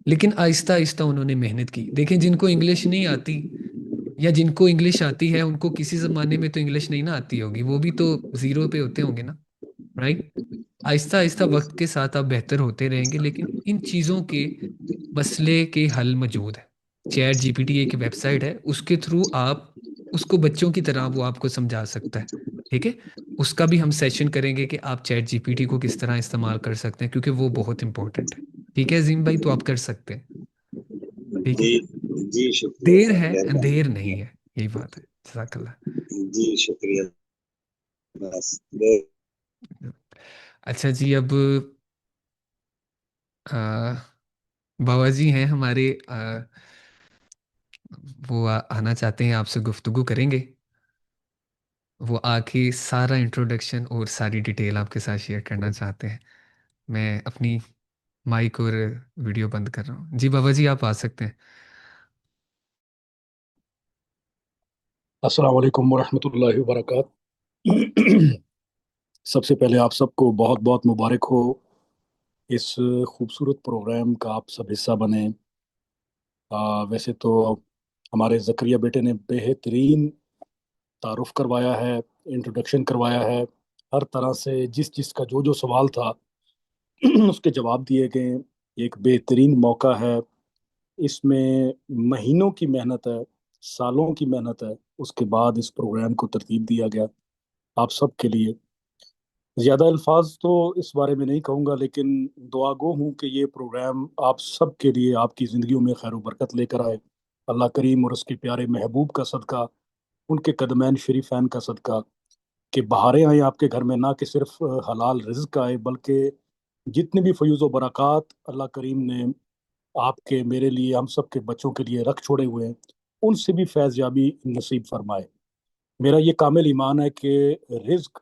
लेकिन आहिस्ता आहिस्ता उन्होंने मेहनत की। देखें जिनको इंग्लिश नहीं आती या जिनको इंग्लिश आती है उनको किसी ज़माने में तो इंग्लिश नहीं ना आती होगी, वो भी तो ज़ीरो पे होते होंगे ना, राइट। आहिस्ता आहिस्ता वक्त के साथ आप बेहतर होते रहेंगे, लेकिन इन चीज़ों के मसले के हल मौजूद है। चैट जीपीटी एक वेबसाइट है, उसके थ्रू आप उसको बच्चों की तरह वो आपको समझा सकता है, ठीक है। उसका भी हम सेशन करेंगे कि आप चैट जीपीटी को किस तरह इस्तेमाल कर सकते हैं, क्योंकि वो बहुत इंपॉर्टेंट है। ठीक है अजीम भाई, तो आप कर सकते हैं। ठीक है, जी जी, शुक्रिया देर सर, है मेहरबानी। अंधेर नहीं है, यही बात है। जज़ाकल्लाह। जी शुक्रिया, बस दो। अच्छा जी, अब आ, बाबा जी हैं हमारे, वो आना चाहते हैं, आपसे गुफ्तगू करेंगे। वो आके सारा इंट्रोडक्शन और सारी डिटेल आपके साथ शेयर करना चाहते हैं। मैं अपनी माइक और वीडियो बंद कर रहा हूँ। जी बाबा जी, आप आ सकते हैं। अस्सलाम वालेकुम वरहमतुल्लाहि वबरकात। सबसे पहले आप सबको बहुत बहुत मुबारक हो, इस खूबसूरत प्रोग्राम का आप सब हिस्सा बने। वैसे तो हमारे ज़करिया बेटे ने बेहतरीन तारुफ करवाया है, इंट्रोडक्शन करवाया है, हर तरह से जिस जिसका जो जो सवाल था उसके जवाब दिए गए। एक बेहतरीन मौका है, इसमें महीनों की मेहनत है, सालों की मेहनत है, उसके बाद इस प्रोग्राम को तरतीब दिया गया आप सब के लिए। ज़्यादा अल्फाज तो इस बारे में नहीं कहूँगा, लेकिन दुआ गो हूँ कि ये प्रोग्राम आप सब के लिए आपकी ज़िंदगियों में खैर बरकत लेकर आए। अल्लाह करीम और उसके प्यारे महबूब का सदका, उनके कदमैन शरीफैन का सदका, कि बहारें आए आपके घर में, ना कि सिर्फ हलाल रिज्क आए, बल्कि जितने भी फयूज़ व बरक़ात अल्लाह करीम ने आपके, मेरे लिए, हम सब के बच्चों के लिए रख छोड़े हुए हैं, उनसे भी फैज़ याबी नसीब फरमाए। मेरा ये कामिल ईमान है कि रिज्क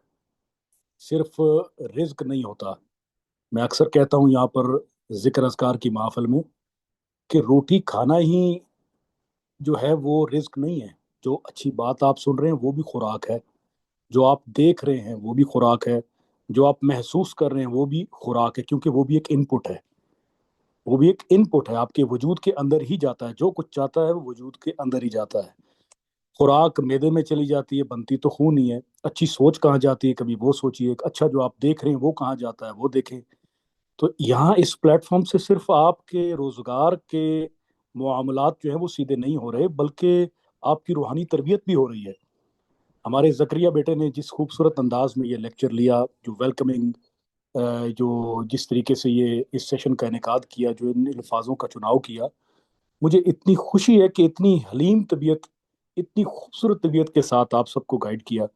सिर्फ रिज्क नहीं होता। मैं अक्सर कहता हूँ यहाँ पर जिक्र अज़कार की महफिल में कि रोटी खाना ही जो है वो रिज्क नहीं है। जो अच्छी बात आप सुन रहे हैं वो भी खुराक है, जो आप देख रहे हैं वो भी खुराक है, जो आप महसूस कर रहे हैं वो भी खुराक है, क्योंकि वो भी एक इनपुट है। वो भी एक इनपुट है, आपके वजूद के अंदर ही जाता है। जो कुछ चाहता है वो वजूद के अंदर ही जाता है। खुराक मैदे में चली जाती है, बनती तो खून ही है। अच्छी सोच कहाँ जाती है, कभी वो सोचिए। अच्छा जो आप देख रहे हैं वो कहाँ जाता है, वो देखें। तो यहाँ इस प्लेटफॉर्म से सिर्फ आपके रोजगार के मामलात जो है वो सीधे नहीं हो रहे, बल्कि आपकी रूहानी तरबियत भी हो रही है। हमारे जकरिया बेटे ने जिस खूबसूरत अंदाज में ये लेक्चर लिया, जो वेलकमिंग, जो जिस तरीके से ये इस सेशन का इनेकाद किया, जो इन अल्फाजों का चुनाव किया, मुझे इतनी खुशी है कि इतनी हलीम तबीयत, इतनी खूबसूरत तबीयत के साथ आप सबको गाइड किया।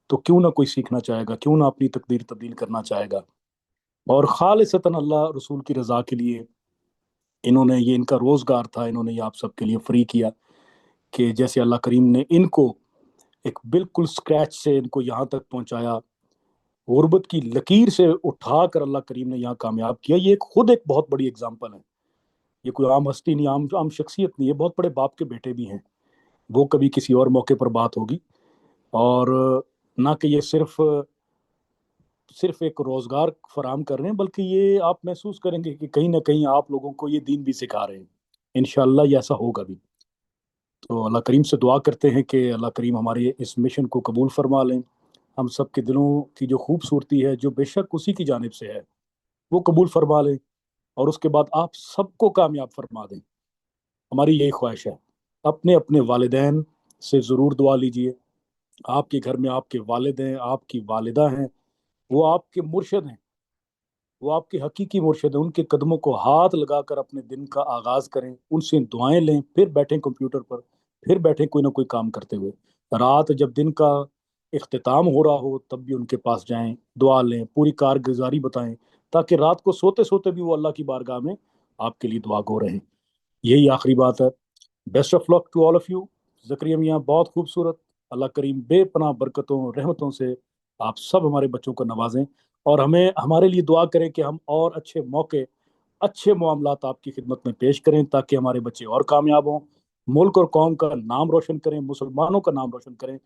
तो क्यों ना कोई सीखना चाहेगा, क्यों ना अपनी तकदीर तब्दील करना चाहेगा। और खालिसतन अल्लाह रसूल की रज़ा के लिए इन्होंने, ये इनका रोज़गार था, इन्होंने ये आप सबके लिए फ्री किया। कि जैसे अल्लाह करीम ने इनको एक बिल्कुल स्क्रैच से इनको यहाँ तक पहुँचाया, गुर्बत की लकीर से उठा कर अल्लाह करीम ने यहाँ कामयाब किया। ये खुद एक बहुत बड़ी एग्जाम्पल है। ये कोई आम हस्ती नहीं, आम आम शख्सियत नहीं है, बहुत बड़े बाप के बेटे भी हैं। वो कभी किसी और मौके पर बात होगी। और ना कि ये सिर्फ सिर्फ एक रोजगार फराम कर रहे हैं, बल्कि ये आप महसूस करेंगे कि कहीं ना कहीं आप लोगों को ये दीन भी सिखा रहे हैं। इंशाल्लाह ये ऐसा होगा भी। तो अल्लाह करीम से दुआ करते हैं कि अल्लाह करीम हमारे इस मिशन को कबूल फरमा लें। हम सब के दिलों की जो खूबसूरती है, जो बेशक उसी की जानिब से है, वो कबूल फरमा लें। और उसके बाद आप सबको कामयाब फरमा दें। हमारी यही ख्वाहिश है। अपने अपने वालिदैन से ज़रूर दुआ लीजिए। आपके घर में आपके वालिद हैं, आपकी वालिदा हैं, वो आपके मुर्शिद हैं, वो आपके हकीकी मुर्शिद हैं। उनके कदमों को हाथ लगाकर अपने दिन का आगाज करें, उनसे दुआएं लें, फिर बैठें कंप्यूटर पर, फिर बैठें कोई ना कोई काम करते हुए। रात जब दिन का इख्तिताम हो रहा हो तब भी उनके पास जाएं, दुआ लें, पूरी कारगुजारी बताएं, ताकि रात को सोते सोते भी वो अल्लाह की बारगाह में आपके लिए दुआ गो रहें। यही आखिरी बात है। Best of luck to all of you. Zakariya मियाँ बहुत खूबसूरत। अल्लाह करीम बेपनाह बरकतों रहमतों से आप सब हमारे बच्चों को नवाजें, और हमें, हमारे लिए दुआ करें कि हम और अच्छे मौके, अच्छे मामलात आपकी खिदमत में पेश करें, ताकि हमारे बच्चे और कामयाब हों, मुल्क और कौम का नाम रोशन करें, मुसलमानों का नाम रोशन करें।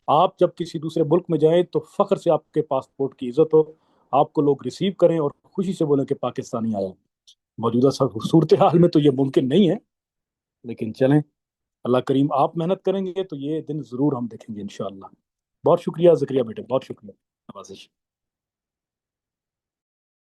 आप जब किसी दूसरे मुल्क में जाएं तो फ़ख्र से आपके पासपोर्ट की इज्जत हो, आपको लोग रिसीव करें और खुशी से बोलें कि पाकिस्तानी आया। मौजूदा सूरत हाल में तो ये मुमकिन नहीं है, लेकिन चलें, अल्लाह करीम आप मेहनत करेंगे तो ये दिन ज़रूर हम देखेंगे इंशाअल्लाह। बहुत शुक्रिया ज़करिया बेटे, बहुत शुक्रिया। नवाजिश।